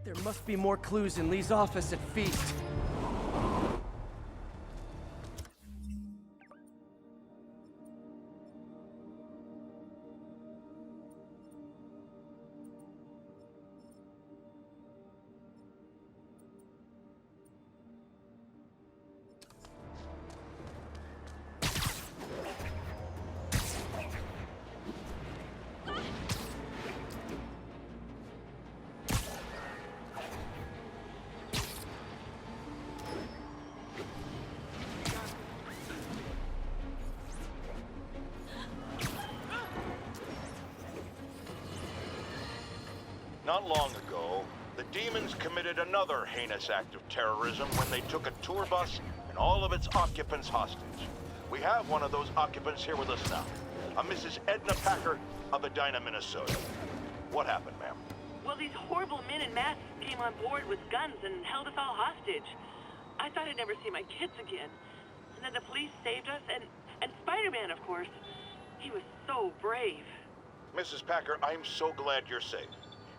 There must be more clues in Lee's office at Feast. Not long ago, the demons committed another heinous act of terrorism when they took a tour bus and all of its occupants hostage. We have one of those occupants here with us now, a Mrs. Edna Packer of Edina, Minnesota. What happened, ma'am? Well, these horrible men in masks came on board with guns and held us all hostage. I thought I'd never see my kids again. And then the police saved us, and Spider-Man, of course. He was so brave. Mrs. Packer, I'm so glad you're safe.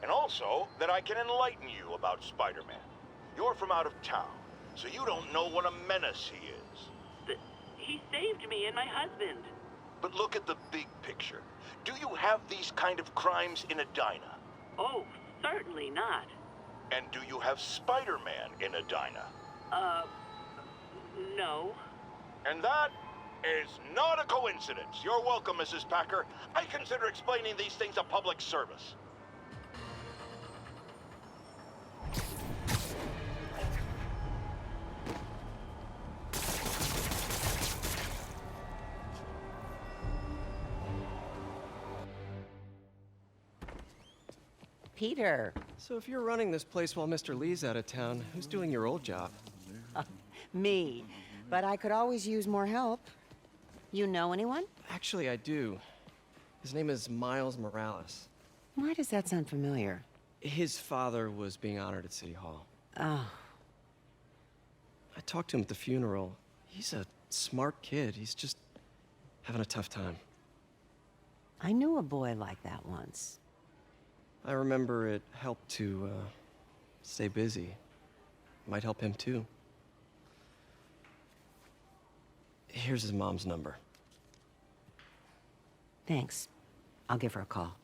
And also, that I can enlighten you about Spider-Man. You're from out of town, so you don't know what a menace he is. But he saved me and my husband. But look at the big picture. Do you have these kind of crimes in Edina? Oh, certainly not. And do you have Spider-Man in Edina? No. And that is not a coincidence. You're welcome, Mrs. Packer. I consider explaining these things a public service. Peter. So if you're running this place while Mr. Lee's out of town, who's doing your old job? Me. But I could always use more help. You know anyone? Actually, I do. His name is Miles Morales. Why does that sound familiar? His father was being honored at City Hall. Oh. I talked to him at the funeral. He's a smart kid. He's just having a tough time. I knew a boy like that once. I remember it helped to, stay busy. Might help him, too. Here's his mom's number. Thanks. I'll give her a call.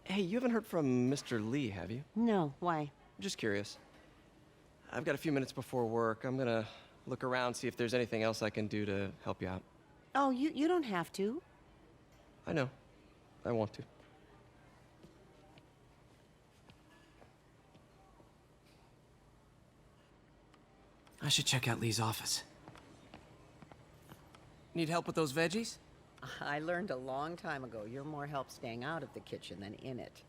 Hey, you haven't heard from Mr. Lee, have you? No, why? Just curious. I've got a few minutes before work. I'm gonna look around, see if there's anything else I can do to help you out. Oh, you don't have to. I know. I want to. I should check out Lee's office. Need help with those veggies? I learned a long time ago you're more help staying out of the kitchen than in it.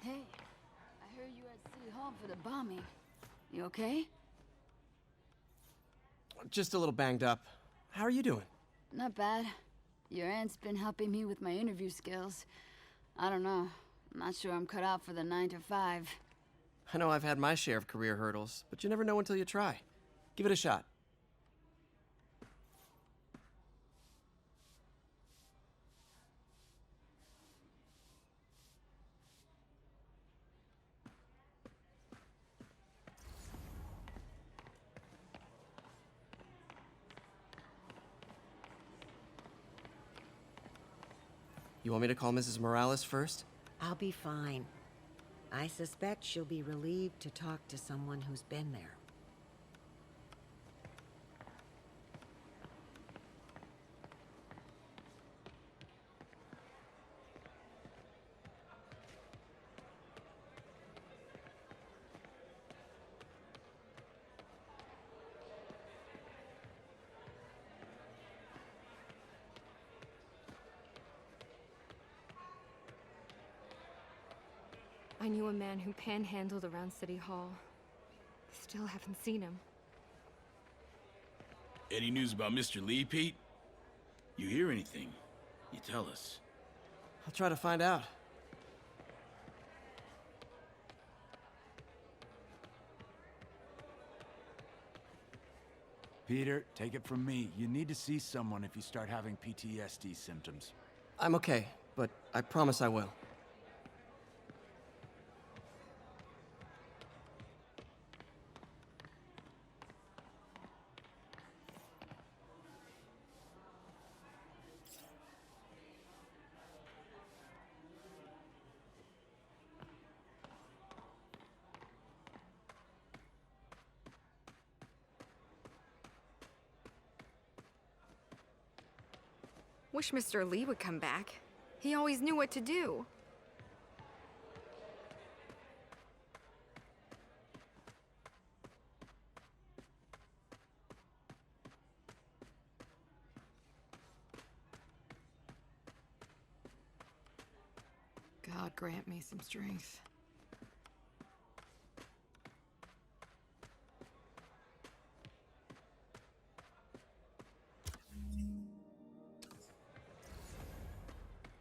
Hey, I heard you were at City Hall for the bombing. You okay? Just a little banged up. How are you doing? Not bad. Your aunt's been helping me with my interview skills. I don't know. I'm not sure I'm cut out for the 9 to 5. I know I've had my share of career hurdles, but you never know until you try. Give it a shot. You want me to call Mrs. Morales first? I'll be fine. I suspect she'll be relieved to talk to someone who's been there. I knew a man who panhandled around City Hall. Still haven't seen him. Any news about Mr. Lee, Pete? You hear anything, you tell us. I'll try to find out. Peter, take it from me. You need to see someone if you start having PTSD symptoms. I'm okay, but I promise I will. Wish Mr. Lee would come back. He always knew what to do. God grant me some strength.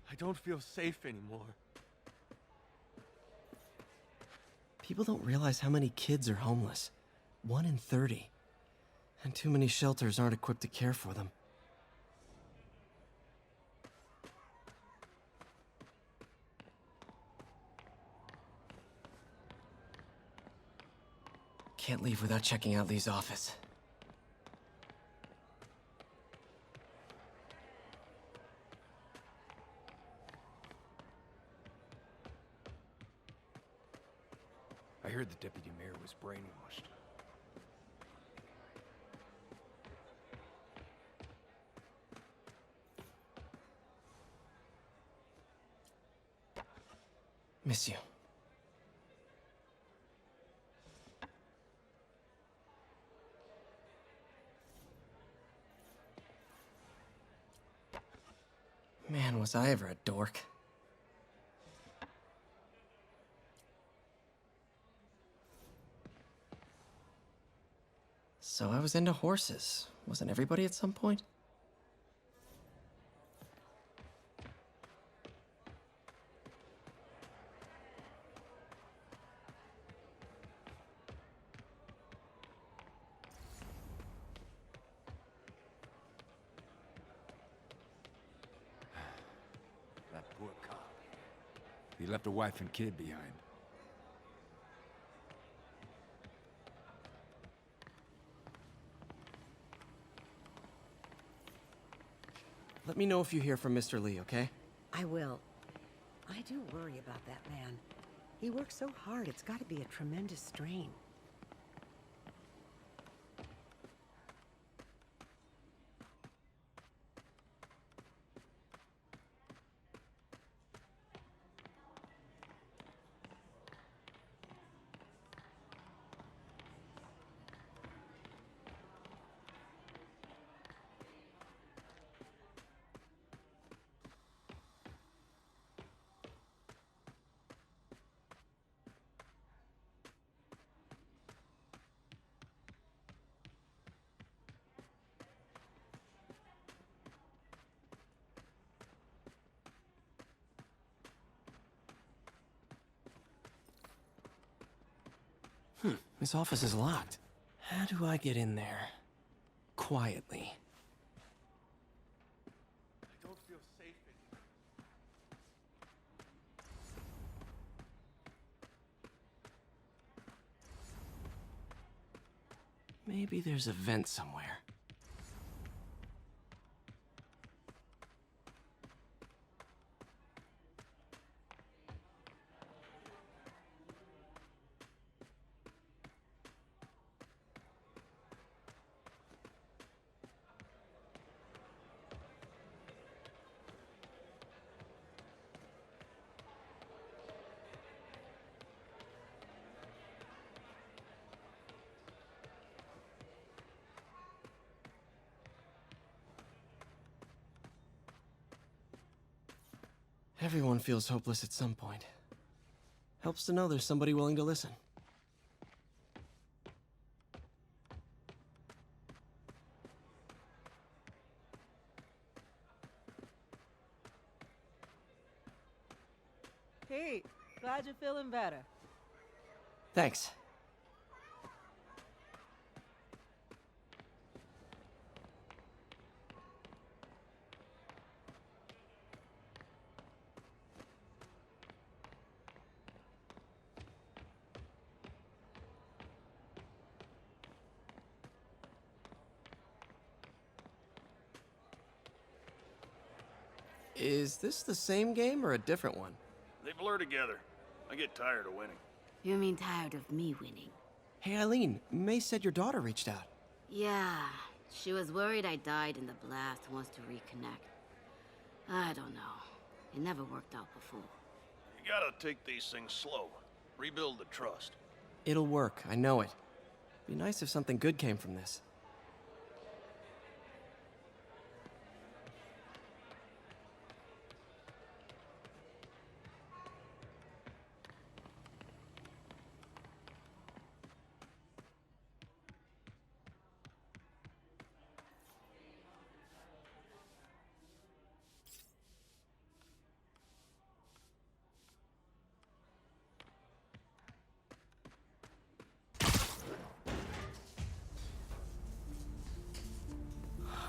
I don't feel safe anymore. People don't realize how many kids are homeless. 1 in 30. And too many shelters aren't equipped to care for them. Can't leave without checking out Lee's office. I heard the deputy mayor was brainwashed. Miss you. Man, was I ever a dork. So I was into horses. Wasn't everybody at some point? That poor cop. He left a wife and kid behind. Let me know if you hear from Mr. Lee, okay? I will. I do worry about that man. He works so hard, it's got to be a tremendous strain. His office is locked. How do I get in there? Quietly. I don't feel safe anymore. Maybe there's a vent somewhere. Everyone feels hopeless at some point. Helps to know there's somebody willing to listen. Pete, glad you're feeling better. Thanks. Is this the same game or a different one? They blur together. I get tired of winning. You mean tired of me winning? Hey, Eileen, May said your daughter reached out. Yeah, she was worried I died in the blast and wants to reconnect. I don't know. It never worked out before. You gotta take these things slow. Rebuild the trust. It'll work, I know it. Be nice if something good came from this.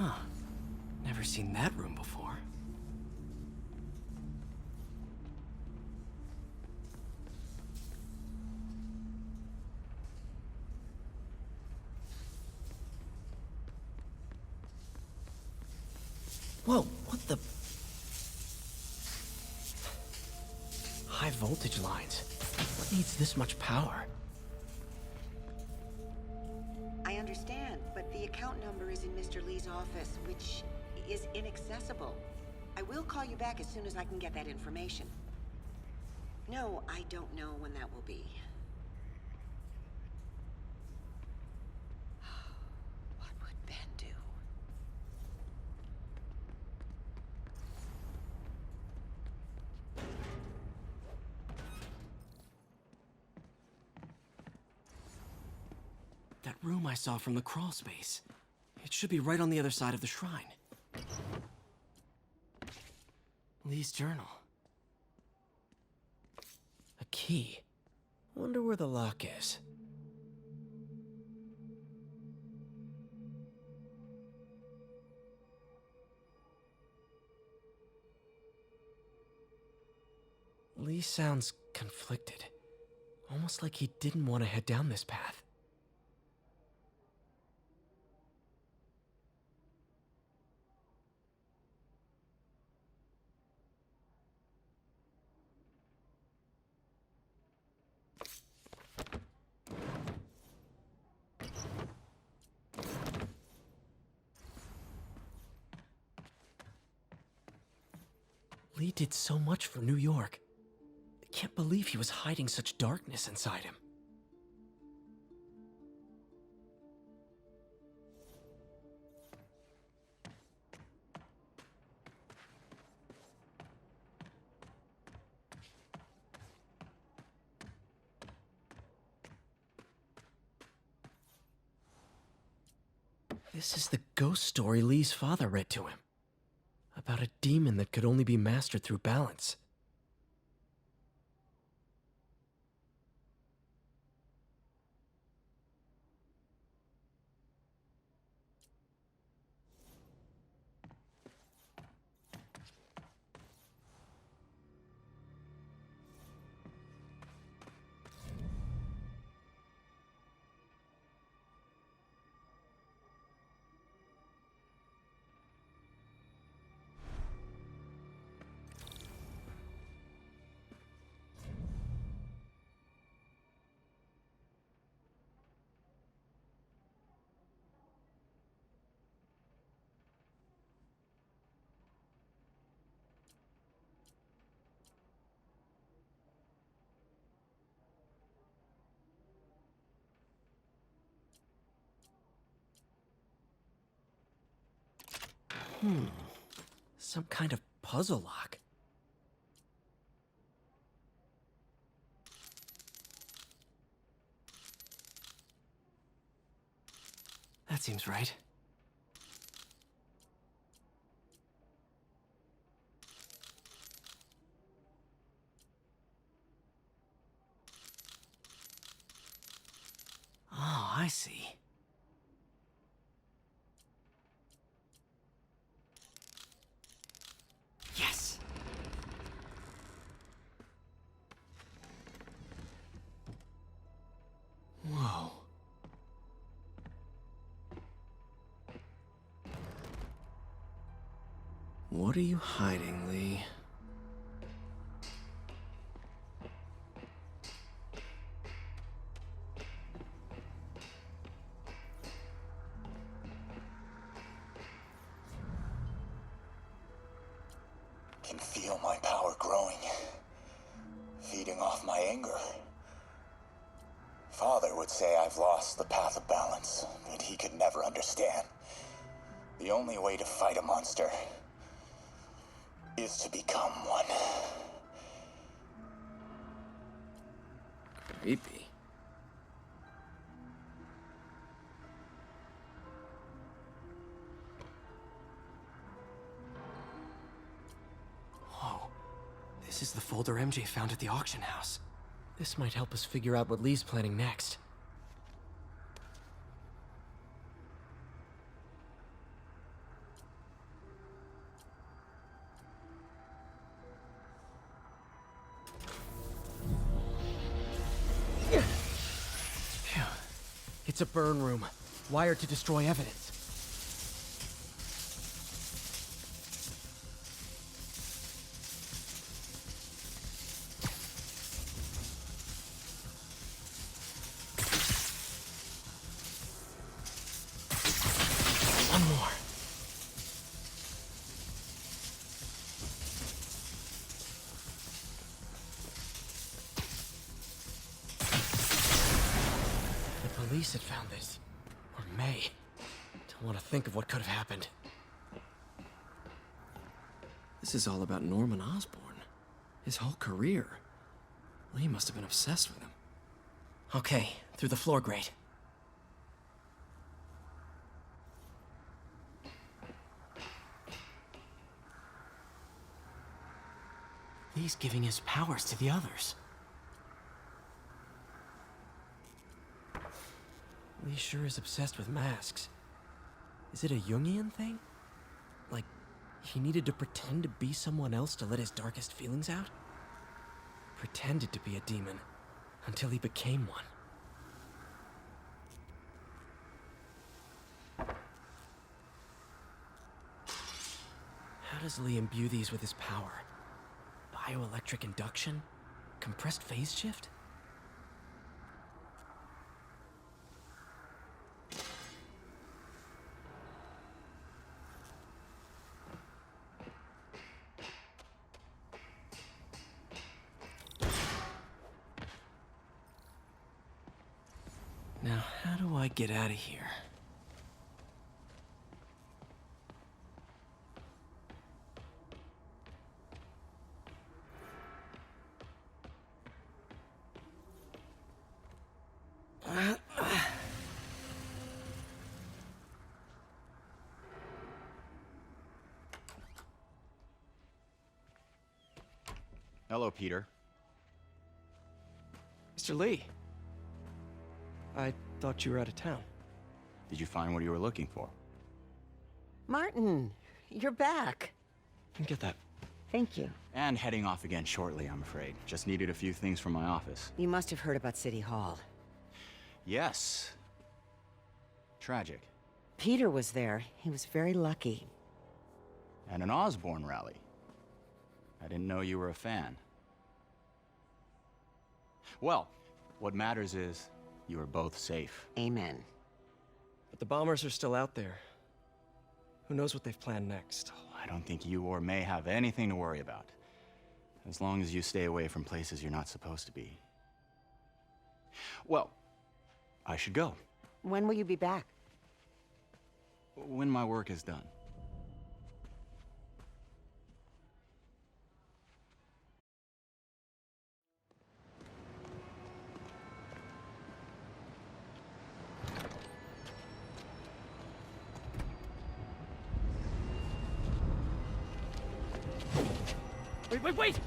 Huh. Never seen that room before. Whoa, what the? High voltage lines. What needs this much power? I understand, but the account number is in Mr. Lee's office, which is inaccessible. I will call you back as soon as I can get that information. No, I don't know when that will be. What would Ben do? That room I saw from the crawl space. It should be right on the other side of the shrine. Lee's journal. A key. Wonder where the lock is. Lee sounds conflicted. Almost like he didn't want to head down this path. Lee did so much for New York. I can't believe he was hiding such darkness inside him. This is the ghost story Lee's father read to him. About a demon that could only be mastered through balance. Some kind of puzzle lock. That seems right. Oh, I see. Yes! Whoa. What are you hiding, Lee? Can feel my power growing, feeding off my anger. Father would say I've lost the path of balance, that he could never understand. The only way to fight a monster is to become one. Creepy. Whoa. This is the folder MJ found at the auction house. This might help us figure out what Lee's planning next. Phew. It's a burn room, wired to destroy evidence. One more. The police had found this. Or may. Don't want to think of what could have happened. This is all about Norman Osborn. His whole career. Lee must have been obsessed with him. Okay, through the floor grate. Lee's giving his powers to the others. Lee sure is obsessed with masks. Is it a Jungian thing? Like, he needed to pretend to be someone else to let his darkest feelings out? Pretended to be a demon, until he became one. How does Lee imbue these with his power? Bioelectric induction? Compressed phase shift? Now, how do I get out of here? Hello, Peter. Mr. Lee. I thought you were out of town. Did you find what you were looking for? Martin, you're back. Get that. Thank you. And heading off again shortly, I'm afraid. Just needed a few things from my office. You must have heard about City Hall. Yes. Tragic. Peter was there. He was very lucky. And an Osborn rally. I didn't know you were a fan. Well, what matters is you are both safe. Amen. But the bombers are still out there. Who knows what they've planned next? I don't think you or May have anything to worry about. As long as you stay away from places you're not supposed to be. Well, I should go. When will you be back? When my work is done. Wait!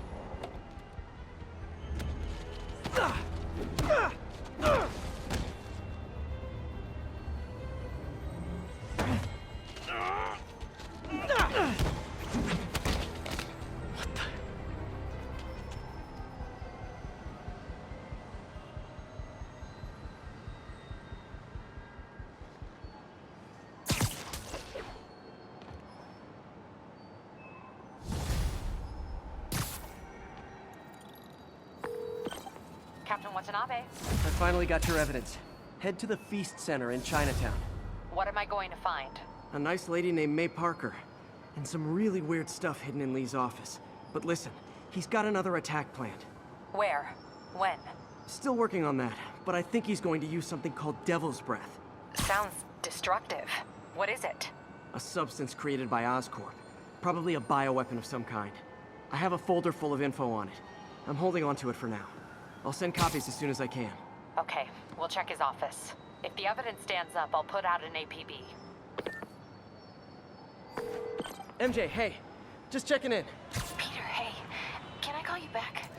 Captain Watanabe. I finally got your evidence. Head to the Feast Center in Chinatown. What am I going to find? A nice lady named May Parker. And some really weird stuff hidden in Lee's office. But listen, he's got another attack planned. Where? When? Still working on that, but I think he's going to use something called Devil's Breath. Sounds destructive. What is it? A substance created by Oscorp. Probably a bioweapon of some kind. I have a folder full of info on it. I'm holding on to it for now. I'll send copies as soon as I can. Okay, we'll check his office. If the evidence stands up, I'll put out an APB. MJ, hey. Just checking in. Peter, hey. Can I call you back?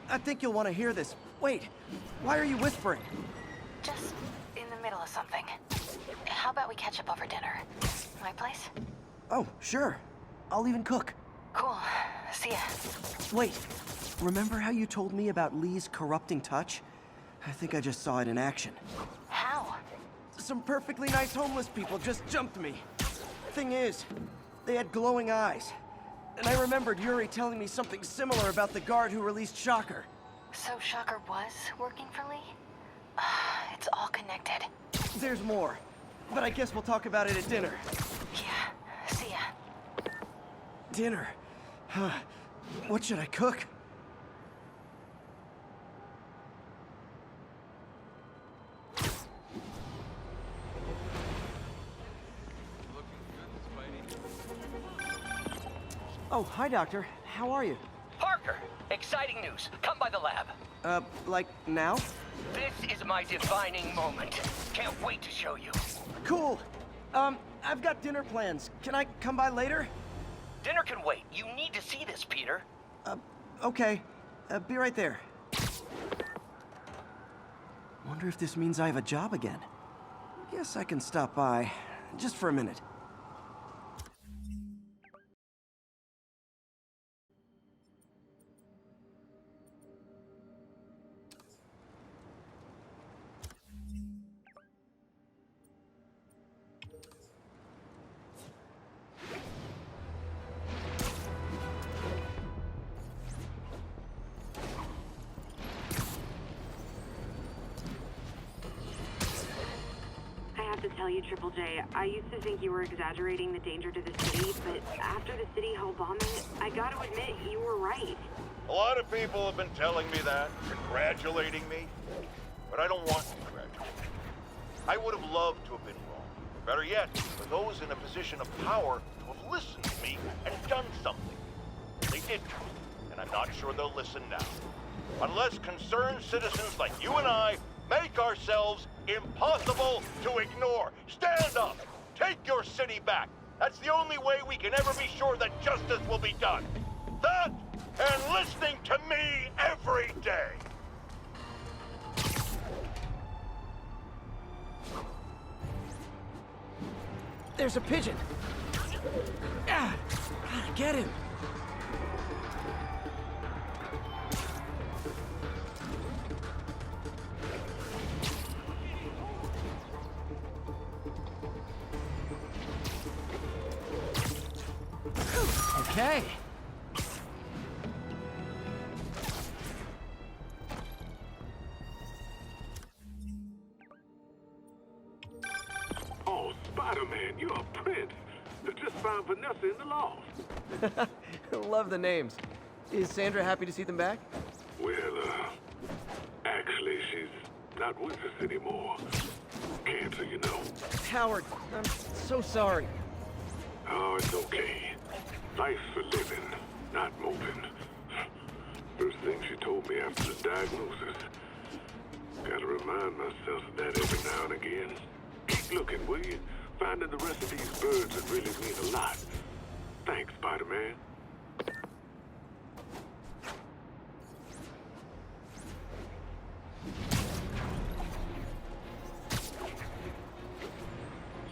I think you'll want to hear this. Wait, why are you whispering? Just in the middle of something. How about we catch up over dinner? My place? Oh, sure. I'll even cook. Cool. See ya. Wait, remember how you told me about Lee's corrupting touch? I think I just saw it in action. How? Some perfectly nice homeless people just jumped me. Thing is, they had glowing eyes. And I remembered Yuri telling me something similar about the guard who released Shocker. So Shocker was working for Lee? It's all connected. There's more, but I guess we'll talk about it at dinner. Yeah, see ya. Dinner? What should I cook? Oh, hi, Doctor. How are you? Parker, exciting news. Come by the lab. Like now? This is my defining moment. Can't wait to show you. Cool. I've got dinner plans. Can I come by later? Dinner can wait. You need to see this, Peter. Okay. Be right there. Wonder if this means I have a job again. Guess I can stop by, just for a minute. To tell you, Triple J, I used to think you were exaggerating the danger to the city, but after the City Hall bombing, I gotta admit, you were right. A lot of people have been telling me that, congratulating me, but I don't want to congratulate. I would have loved to have been wrong. Better yet, for those in a position of power to have listened to me and done something. They didn't, and I'm not sure they'll listen now. Unless concerned citizens like you and I make ourselves impossible to ignore. Stand up! Take your city back! That's the only way we can ever be sure that justice will be done. That, and listening to me every day! There's a pigeon! Ah! Gotta get him! Okay. Oh, Spider-Man, you're a prince. I just found Vanessa in the loft. Love the names. Is Sandra happy to see them back? Well, actually, she's not with us anymore. Cancer, you know. Howard, I'm so sorry. Oh, it's okay. Life's for living, not moping. First thing she told me after the diagnosis. Gotta remind myself of that every now and again. Keep looking, will you? Finding the rest of these birds would really mean a lot. Thanks, Spider-Man.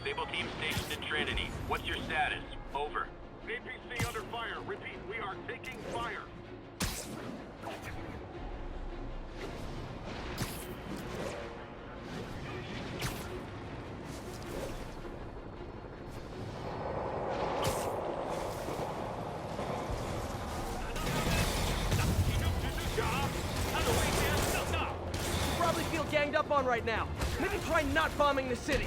Sable team stationed in Trinity. What's your status? Over. APC under fire. Repeat, we are taking fire. up on right now. Maybe try not bombing the city.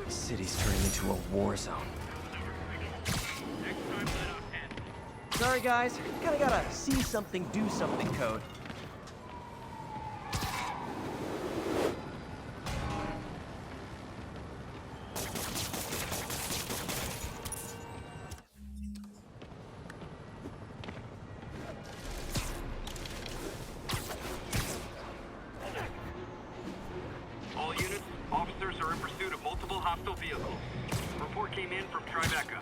City's turning into a war zone. Sorry guys, kinda gotta see something, do something code. All units, officers are in pursuit of multiple hostile vehicles. Report came in from Tribeca.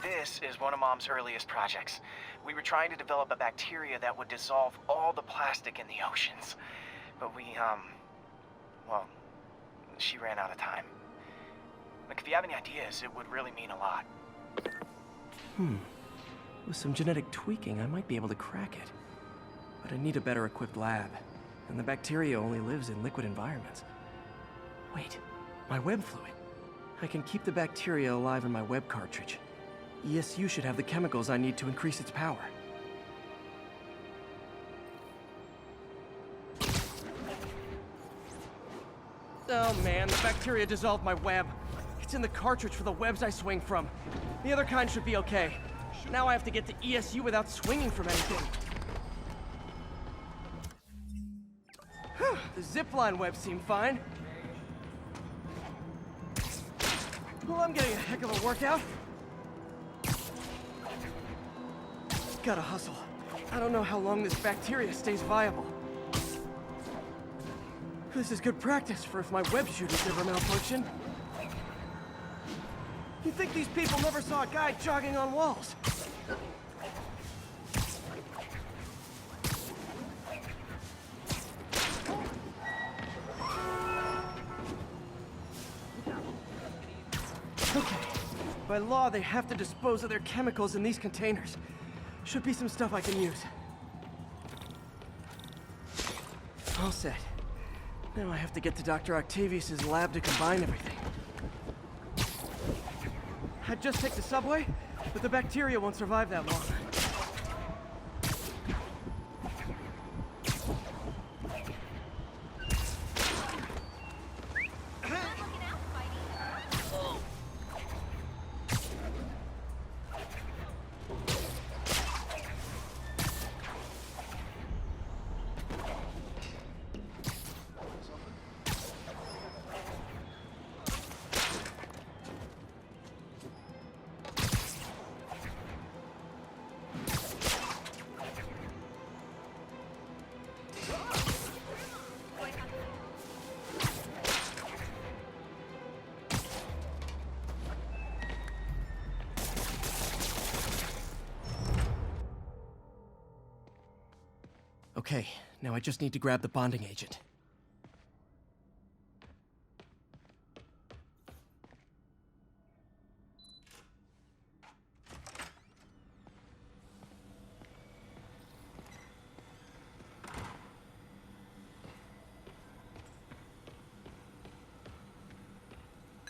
This is one of Mom's earliest projects. We were trying to develop a bacteria that would dissolve all the plastic in the oceans. But well, she ran out of time. Look, if you have any ideas, it would really mean a lot. With some genetic tweaking, I might be able to crack it. But I need a better equipped lab. And the bacteria only lives in liquid environments. Wait, my web fluid. I can keep the bacteria alive in my web cartridge. ESU should have the chemicals I need to increase its power. Oh man, the bacteria dissolved my web. It's in the cartridge for the webs I swing from. The other kind should be okay. Now I have to get to ESU without swinging from anything. The zipline webs seem fine. Well, I'm getting a heck of a workout. Gotta hustle. I don't know how long this bacteria stays viable. This is good practice for if my web shooters ever malfunction. You'd think these people never saw a guy jogging on walls. Okay. By law, they have to dispose of their chemicals in these containers. Should be some stuff I can use. All set. Now I have to get to Dr. Octavius's lab to combine everything. I'd just take the subway, but the bacteria won't survive that long. Okay, now I just need to grab the bonding agent.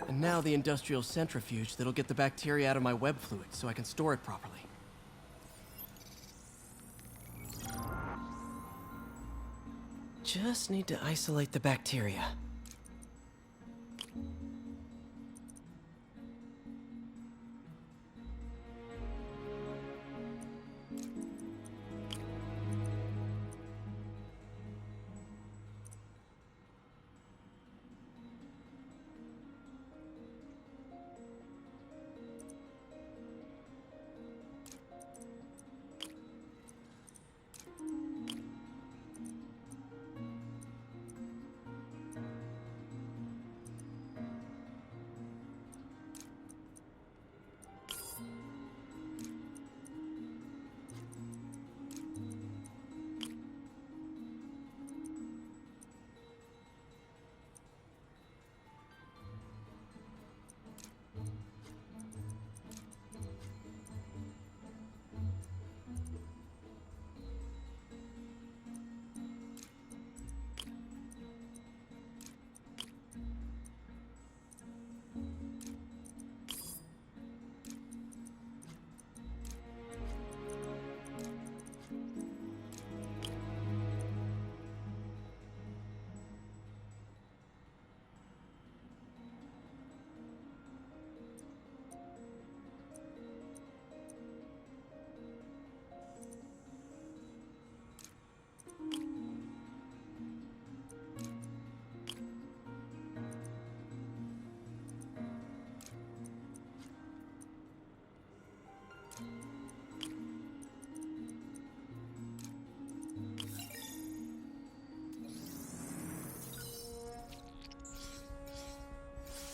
And now the industrial centrifuge that'll get the bacteria out of my web fluid so I can store it properly. Just need to isolate the bacteria.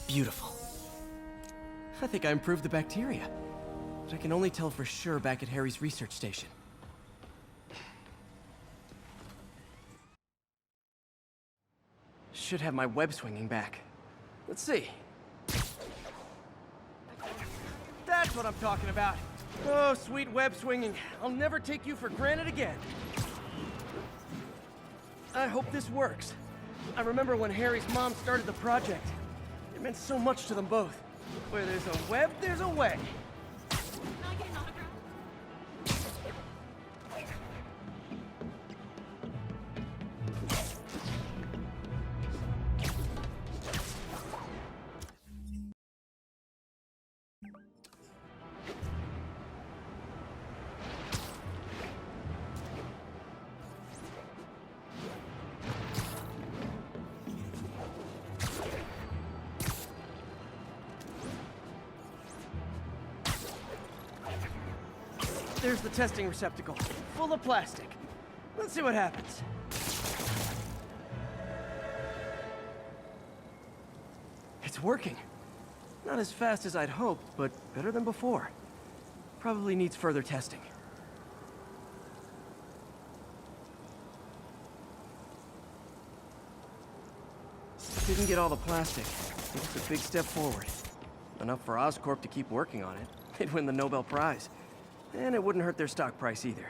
Beautiful. I think I improved the bacteria, but I can only tell for sure back at Harry's research station. Should have my web swinging back. Let's see. That's what I'm talking about. Oh, sweet web swinging. I'll never take you for granted again. I hope this works. I remember when Harry's mom started the project. It meant so much to them both. Where there's a web, there's a way. There's the testing receptacle, full of plastic. Let's see what happens. It's working. Not as fast as I'd hoped, but better than before. Probably needs further testing. Didn't get all the plastic. But it's a big step forward. Enough for Oscorp to keep working on it. They'd win the Nobel Prize. And it wouldn't hurt their stock price either.